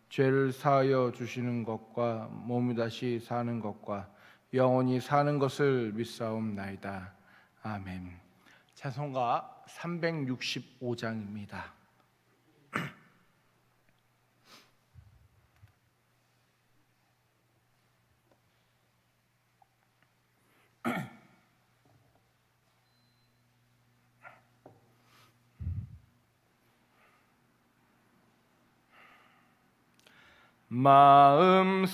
죄를 사하여 주시는 것과 몸이 다시 사는 것과 영원히 사는 것을 믿사옵나이다. 아멘. 찬송가 365장입니다. 마음속에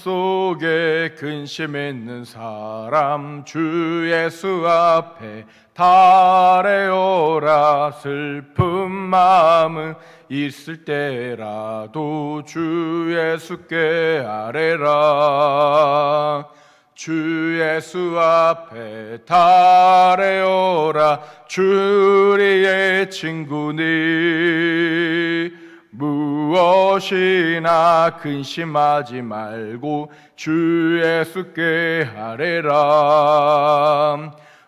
근심있는 사람 주 예수 앞에 달래오라. 슬픈 마음은 있을 때라도 주 예수께 아뢰라. 주 예수 앞에 달래오라. 주 우리의 친구니 무엇이나 근심하지 말고 주 예수께 아뢰라.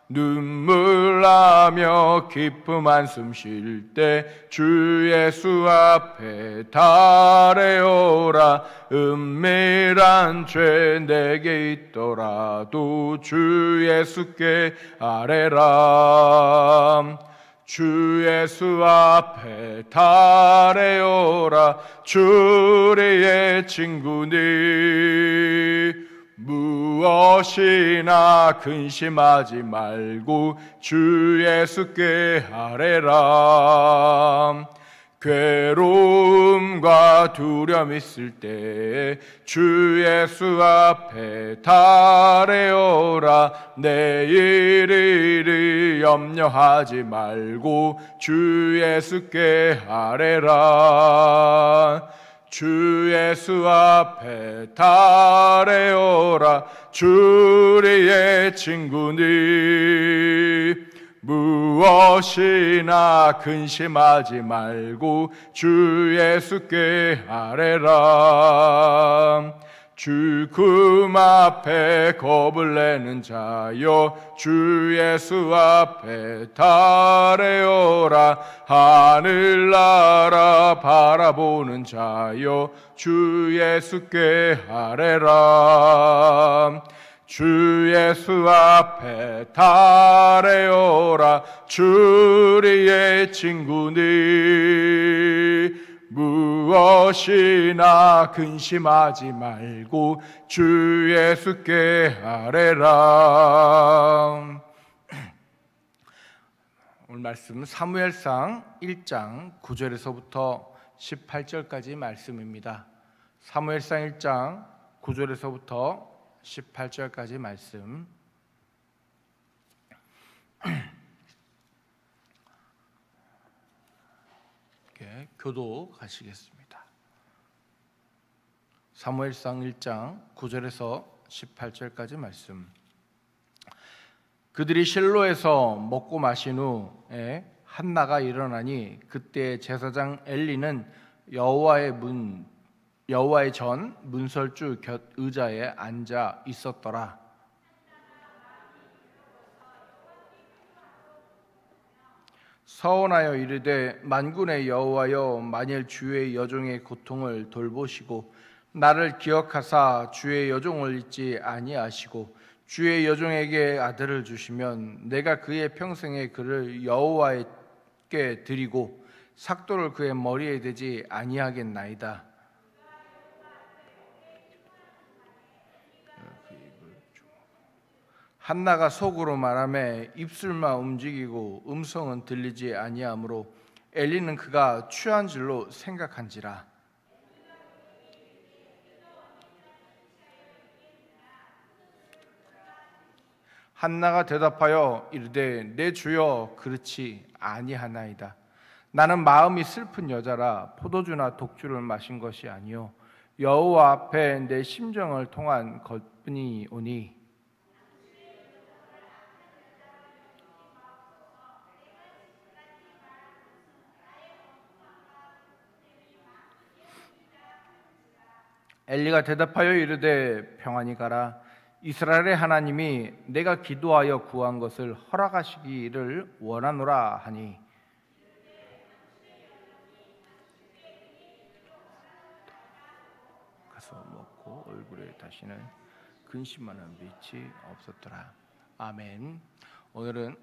눈물 나며 기쁨 한숨 쉴 때 주 예수 앞에 달래오라. 은밀한 죄 내게 있더라도 주 예수께 아뢰라. 주 예수 앞에 달래오라. 주 우리의 친구니 무엇이나 근심하지 말고 주 예수께 아뢰라. 괴로움과 두려움 있을 때 주 예수 앞에 달래오라. 내일을 염려하지 말고 주 예수께 아뢰라. 주 예수 앞에 달래오라. 주 우리의 친구니 무엇이나 근심하지 말고 주 예수께 아뢰라. 죽음 앞에 겁을 내는 자여 주 예수 앞에 달래오라. 하늘나라 바라보는 자여 주 예수께 아뢰라. 주 예수 앞에 달래오라. 주 우리의 친구니 무엇이나 근심하지 말고 주 예수께 아뢰라. 오늘 말씀은 사무엘상 1장 9절에서부터 18절까지 말씀입니다. 사무엘상 1장 9절에서부터 18절까지 말씀. 이렇게 교독하시겠습니다. 사무엘상 1장 9절에서 18절까지 말씀. 그들이 실로에서 먹고 마신 후에 한나가 일어나니 그때 제사장 엘리는 여호와의 전 문설주 곁 의자에 앉아 있었더라. 서원하여 이르되 만군의 여호와여, 만일 주의 여종의 고통을 돌보시고 나를 기억하사 주의 여종을 잊지 아니하시고 주의 여종에게 아들을 주시면 내가 그의 평생에 그를 여호와께 드리고 삭도를 그의 머리에 대지 아니하겠나이다. 한나가 속으로 말하매 입술만 움직이고 음성은 들리지 아니하므로 엘리는 그가 취한 줄로 생각한지라. 한나가 대답하여 이르되 내 주여, 그렇지 아니하나이다. 나는 마음이 슬픈 여자라 포도주나 독주를 마신 것이 아니요 여호와 앞에 내 심정을 통한 것뿐이오니. 엘리가 대답하여 이르되 평안히 가라. 이스라엘의 하나님이 내가 기도하여 구한 것을 허락하시기를 원하노라 하니. 가서 먹고 얼굴에 다시는 근심하는 빛이 없었더라. 아멘. 오늘은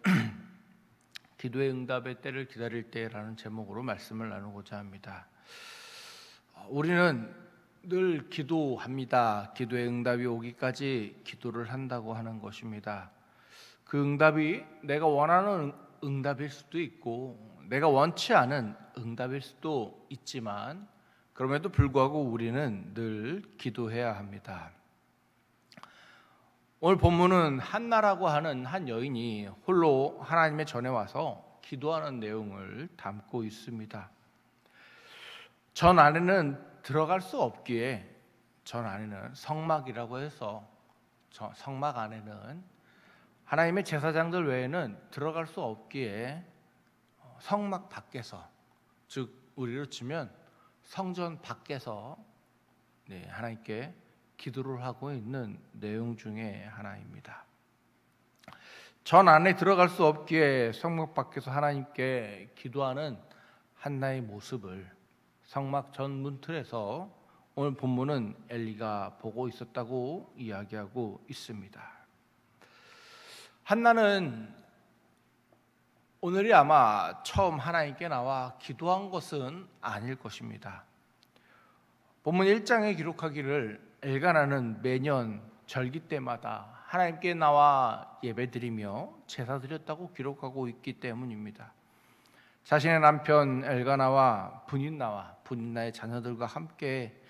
기도의 응답의 때를 기다릴 때라는 제목으로 말씀을 나누고자 합니다. 우리는 늘 기도합니다. 기도의 응답이 오기까지 기도를 한다고 하는 것입니다. 그 응답이 내가 원하는 응답일 수도 있고 내가 원치 않은 응답일 수도 있지만 그럼에도 불구하고 우리는 늘 기도해야 합니다. 오늘 본문은 한나라고 하는 한 여인이 홀로 하나님의 전에 와서 기도하는 내용을 담고 있습니다. 전 안에는 들어갈 수 없기에 전 안에는 성막이라고 해서 성막 안에는 하나님의 제사장들 외에는 들어갈 수 없기에 성막 밖에서, 즉 우리로 치면 성전 밖에서 하나님께 기도를 하고 있는 내용 중에 하나입니다. 전 안에 들어갈 수 없기에 성막 밖에서 하나님께 기도하는 한나의 모습을 성막 전 문틀에서 오늘 본문은 엘리가 보고 있었다고 이야기하고 있습니다. 한나는 오늘이 아마 처음 하나님께 나와 기도한 것은 아닐 것입니다. 본문 1장에 기록하기를 엘가나는 매년 절기 때마다 하나님께 나와 예배드리며 제사 드렸다고 기록하고 있기 때문입니다. 자신의 남편 엘가나와 분인나의 자녀들과 함께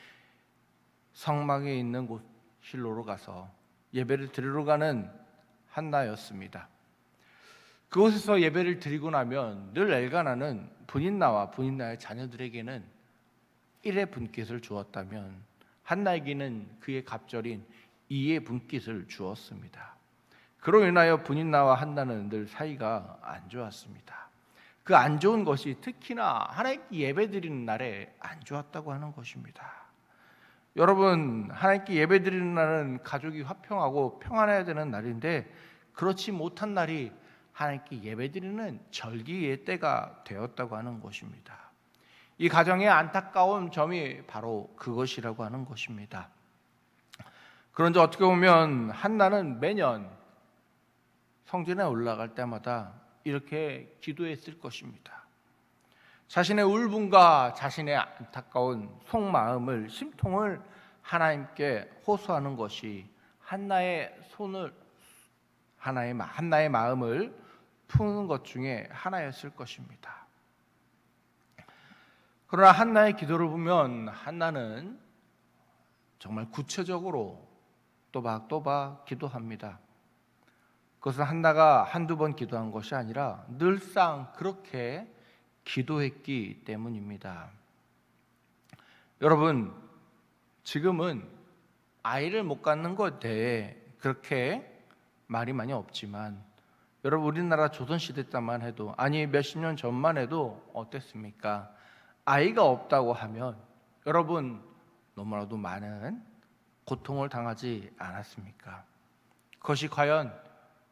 성막에 있는 곳 실로로 가서 예배를 드리러 가는 한나였습니다. 그곳에서 예배를 드리고 나면 늘 엘가나는 분인나와 분인나의 자녀들에게는 1의 분깃을 주었다면 한나에게는 그의 갑절인 2의 분깃을 주었습니다. 그로 인하여 분인나와 한나는 늘 사이가 안 좋았습니다. 그 안 좋은 것이 특히나 하나님께 예배드리는 날에 안 좋았다고 하는 것입니다. 여러분, 하나님께 예배드리는 날은 가족이 화평하고 평안해야 되는 날인데 그렇지 못한 날이 하나님께 예배드리는 절기의 때가 되었다고 하는 것입니다. 이 가정의 안타까운 점이 바로 그것이라고 하는 것입니다. 그런데 어떻게 보면 한나는 매년 성전에 올라갈 때마다 이렇게 기도했을 것입니다. 자신의 울분과 자신의 안타까운 속마음을, 심통을 하나님께 호소하는 것이 한나의 마음을 푸는 것 중에 하나였을 것입니다. 그러나 한나의 기도를 보면 한나는 정말 구체적으로 또박또박 기도합니다. 그것은 한나가 한두 번 기도한 것이 아니라 늘상 그렇게 기도했기 때문입니다. 여러분, 지금은 아이를 못 갖는 것에 대해 그렇게 말이 많이 없지만 여러분, 우리나라 조선시대 때만 해도, 아니 몇십 년 전만 해도 어땠습니까? 아이가 없다고 하면 여러분 너무나도 많은 고통을 당하지 않았습니까? 그것이 과연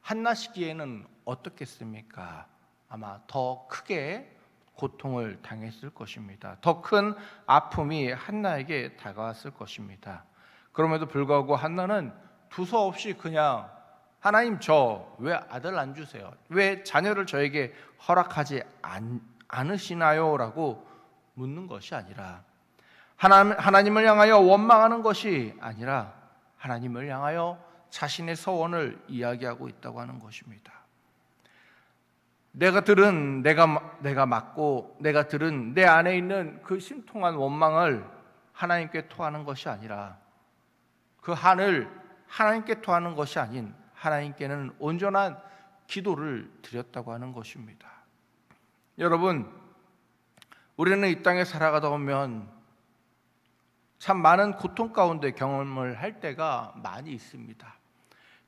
한나 시기에는 어떻겠습니까? 아마 더 크게 고통을 당했을 것입니다. 더 큰 아픔이 한나에게 다가왔을 것입니다. 그럼에도 불구하고 한나는 두서없이 그냥 하나님, 저 왜 아들 안 주세요? 왜 자녀를 저에게 허락하지 않으시나요? 라고 묻는 것이 아니라 하나님을 향하여 원망하는 것이 아니라 하나님을 향하여 자신의 소원을 이야기하고 있다고 하는 것입니다. 내가 들은 내 안에 있는 그 심통한 원망을 하나님께 토하는 것이 아니라 그 한을 하나님께 토하는 것이 아닌 하나님께는 온전한 기도를 드렸다고 하는 것입니다. 여러분, 우리는 이 땅에 살아가다 보면 참 많은 고통 가운데 경험을 할 때가 많이 있습니다.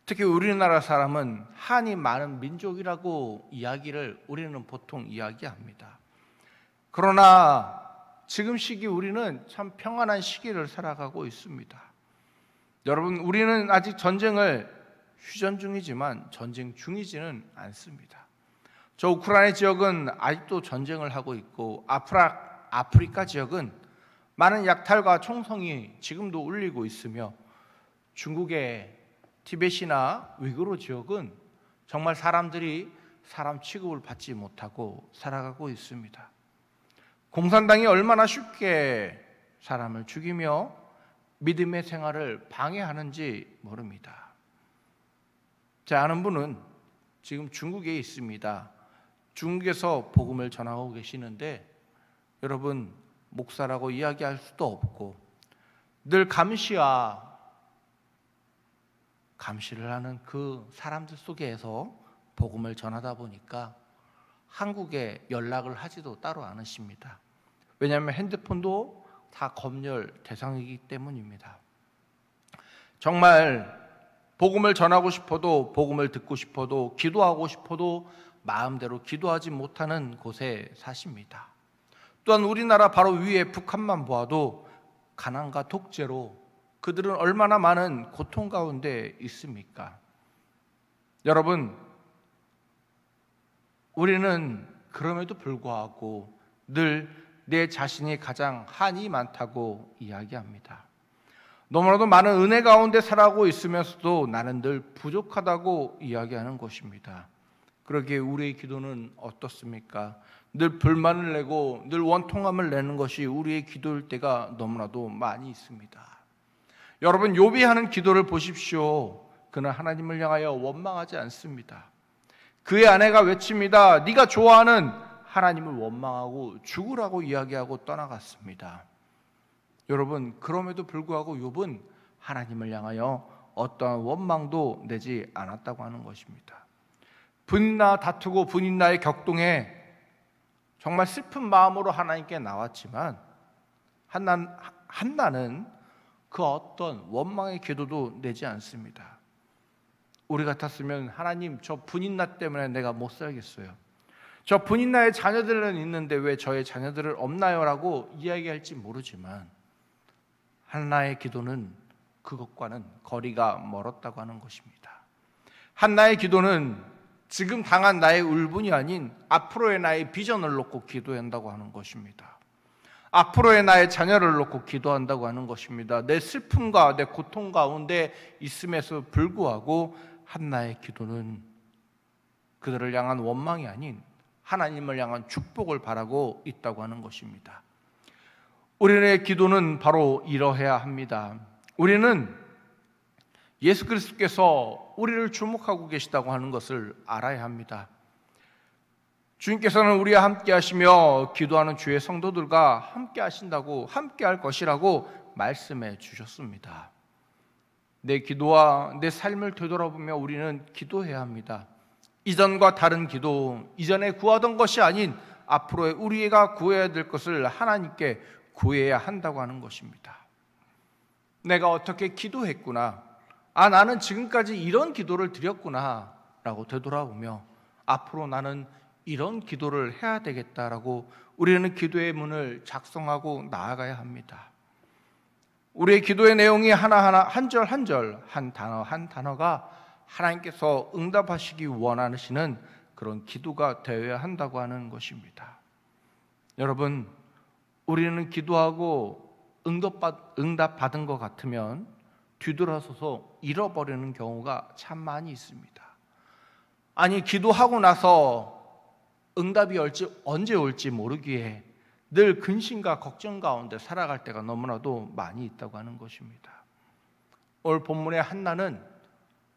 특히 우리나라 사람은 한이 많은 민족이라고 이야기를 우리는 보통 이야기합니다. 그러나 지금 시기 우리는 참 평안한 시기를 살아가고 있습니다. 여러분, 우리는 아직 전쟁을 휴전 중이지만 전쟁 중이지는 않습니다. 저 우크라이나 지역은 아직도 전쟁을 하고 있고 아프리카 지역은 많은 약탈과 총성이 지금도 울리고 있으며 중국의 티벳이나 위구르 지역은 정말 사람들이 사람 취급을 받지 못하고 살아가고 있습니다. 공산당이 얼마나 쉽게 사람을 죽이며 믿음의 생활을 방해하는지 모릅니다. 제 아는 분은 지금 중국에 있습니다. 중국에서 복음을 전하고 계시는데 여러분, 목사라고 이야기할 수도 없고 늘 감시를 하는 그 사람들 속에서 복음을 전하다 보니까 한국에 연락을 하지도 따로 않으십니다. 왜냐하면 핸드폰도 다 검열 대상이기 때문입니다. 정말 복음을 전하고 싶어도, 복음을 듣고 싶어도, 기도하고 싶어도 마음대로 기도하지 못하는 곳에 사십니다. 또한 우리나라 바로 위에 북한만 보아도 가난과 독재로 그들은 얼마나 많은 고통 가운데 있습니까? 여러분, 우리는 그럼에도 불구하고 늘 내 자신이 가장 한이 많다고 이야기합니다. 너무나도 많은 은혜 가운데 살아가고 있으면서도 나는 늘 부족하다고 이야기하는 것입니다. 그러기에 우리의 기도는 어떻습니까? 늘 불만을 내고 늘 원통함을 내는 것이 우리의 기도일 때가 너무나도 많이 있습니다. 여러분, 욥이 하는 기도를 보십시오. 그는 하나님을 향하여 원망하지 않습니다. 그의 아내가 외칩니다. 네가 좋아하는 하나님을 원망하고 죽으라고 이야기하고 떠나갔습니다. 여러분, 그럼에도 불구하고 욥은 하나님을 향하여 어떠한 원망도 내지 않았다고 하는 것입니다. 분이나 다투고 분이나의 격동에 정말 슬픈 마음으로 하나님께 나왔지만 한나는 그 어떤 원망의 기도도 내지 않습니다. 우리 같았으면 하나님, 저 분인나 때문에 내가 못 살겠어요. 저 분인나의 자녀들은 있는데 왜 저의 자녀들은 없나요? 라고 이야기할지 모르지만 한나의 기도는 그것과는 거리가 멀었다고 하는 것입니다. 한나의 기도는 지금 당한 나의 울분이 아닌 앞으로의 나의 비전을 놓고 기도한다고 하는 것입니다. 앞으로의 나의 자녀를 놓고 기도한다고 하는 것입니다. 내 슬픔과 내 고통 가운데 있음에도 불구하고 한나의 기도는 그들을 향한 원망이 아닌 하나님을 향한 축복을 바라고 있다고 하는 것입니다. 우리의 기도는 바로 이러해야 합니다. 우리는 예수 그리스도께서 우리를 주목하고 계시다고 하는 것을 알아야 합니다. 주님께서는 우리와 함께 하시며 기도하는 주의 성도들과 함께 하신다고, 함께 할 것이라고 말씀해 주셨습니다. 내 기도와 내 삶을 되돌아보며 우리는 기도해야 합니다. 이전과 다른 기도, 이전에 구하던 것이 아닌 앞으로의 우리가 구해야 될 것을 하나님께 구해야 한다고 하는 것입니다. 내가 어떻게 기도했구나, 나는 지금까지 이런 기도를 드렸구나 라고 되돌아보며 앞으로 나는 이런 기도를 해야 되겠다라고 우리는 기도의 문을 작성하고 나아가야 합니다. 우리의 기도의 내용이 하나하나 한 절 한 절, 한 단어 한 단어가 하나님께서 응답하시기 원하시는 그런 기도가 되어야 한다고 하는 것입니다. 여러분, 우리는 기도하고 응답받은 것 같으면 뒤돌아서서 잃어버리는 경우가 참 많이 있습니다. 아니, 기도하고 나서 응답이 언제 올지 모르기에 늘 근심과 걱정 가운데 살아갈 때가 너무나도 많이 있다고 하는 것입니다. 오늘 본문의 한나는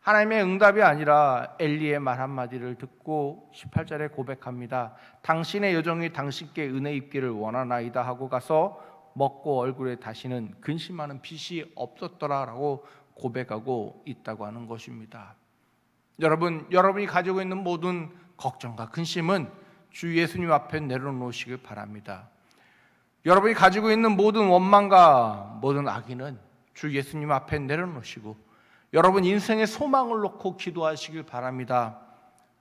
하나님의 응답이 아니라 엘리의 말 한마디를 듣고 18절에 고백합니다. 당신의 여종이 당신께 은혜 입기를 원하나이다 하고 가서 먹고 얼굴에 다시는 근심하는 빛이 없었더라라고 고백하고 있다고 하는 것입니다. 여러분이 가지고 있는 모든 걱정과 근심은 주 예수님 앞에 내려놓으시길 바랍니다. 여러분이 가지고 있는 모든 원망과 모든 악의는 주 예수님 앞에 내려놓으시고 여러분 인생의 소망을 놓고 기도하시길 바랍니다.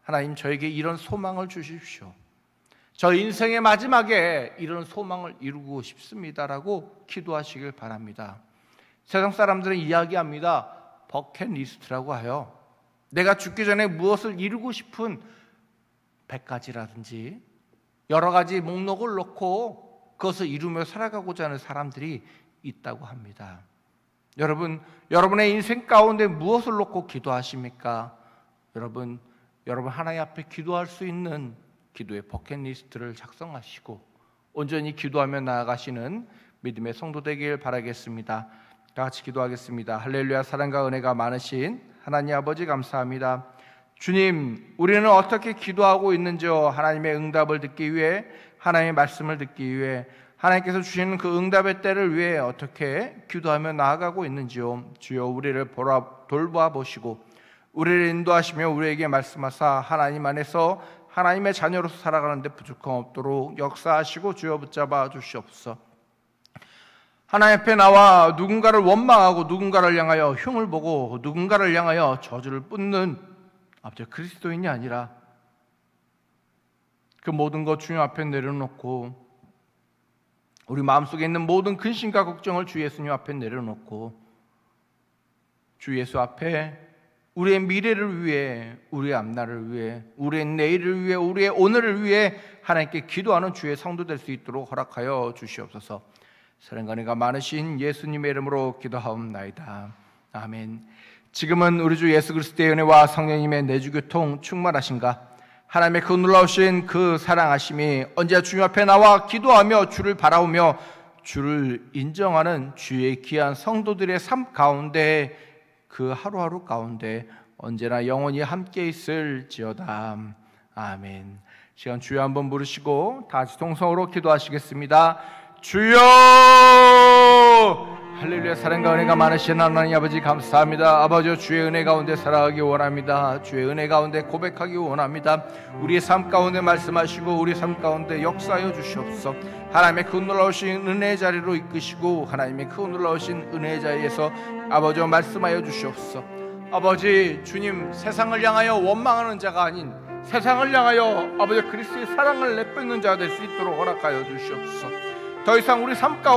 하나님, 저에게 이런 소망을 주십시오. 저 인생의 마지막에 이런 소망을 이루고 싶습니다라고 기도하시길 바랍니다. 세상 사람들은 이야기합니다. 버킷리스트라고 하여 내가 죽기 전에 무엇을 이루고 싶은 100가지라든지 여러 가지 목록을 놓고 그것을 이루며 살아가고자 하는 사람들이 있다고 합니다. 여러분, 여러분의 인생 가운데 무엇을 놓고 기도하십니까? 여러분 하나님 앞에 기도할 수 있는 기도의 버킷리스트를 작성하시고 온전히 기도하며 나아가시는 믿음의 성도 되길 바라겠습니다. 다 같이 기도하겠습니다. 할렐루야. 사랑과 은혜가 많으신 하나님 아버지 감사합니다. 주님, 우리는 어떻게 기도하고 있는지요? 하나님의 응답을 듣기 위해, 하나님의 말씀을 듣기 위해, 하나님께서 주시는 그 응답의 때를 위해 어떻게 기도하며 나아가고 있는지요? 주여, 우리를 돌보아 보시고 우리를 인도하시며 우리에게 말씀하사 하나님 안에서 하나님의 자녀로서 살아가는데 부족함 없도록 역사하시고 주여 붙잡아 주시옵소서. 하나님 앞에 나와 누군가를 원망하고 누군가를 향하여 흉을 보고 누군가를 향하여 저주를 뿜는 아버지 그리스도인이 아니라 그 모든 것 주님 앞에 내려놓고 우리 마음속에 있는 모든 근심과 걱정을 주 예수님 앞에 내려놓고 주 예수 앞에 우리의 미래를 위해, 우리의 앞날을 위해, 우리의 내일을 위해, 우리의 오늘을 위해 하나님께 기도하는 주의 성도 될 수 있도록 허락하여 주시옵소서. 사랑과 은혜가 많으신 예수님의 이름으로 기도하옵나이다. 아멘. 지금은 우리 주 예수 그리스도의 은혜와 성령님의 내주교통 충만하신가? 하나님의 그 놀라우신 그 사랑하심이 언제나 주님 앞에 나와 기도하며 주를 바라오며 주를 인정하는 주의 귀한 성도들의 삶 가운데 그 하루하루 가운데 언제나 영원히 함께 있을지어다. 아멘. 시간 주여 한번 부르시고 다시 동성으로 기도하시겠습니다. 주여! 할렐루야. 사랑과 은혜가 많으신 하나님 아버지 감사합니다. 아버지, 주의 은혜 가운데 살아가기 원합니다. 주의 은혜 가운데 고백하기 원합니다. 우리의 삶 가운데 말씀하시고 우리 삶 가운데 역사하여 주시옵소서. 하나님의 그 놀라우신 은혜의 자리로 이끄시고 하나님의 그 놀라우신 은혜의 자리에서 아버지 말씀하여 주시옵소서. 아버지, 주님, 세상을 향하여 원망하는 자가 아닌 세상을 향하여 아버지 그리스도의 사랑을 내뿜는 자가 될 수 있도록 허락하여 주시옵소서. 더 이상 우리 삶 가운데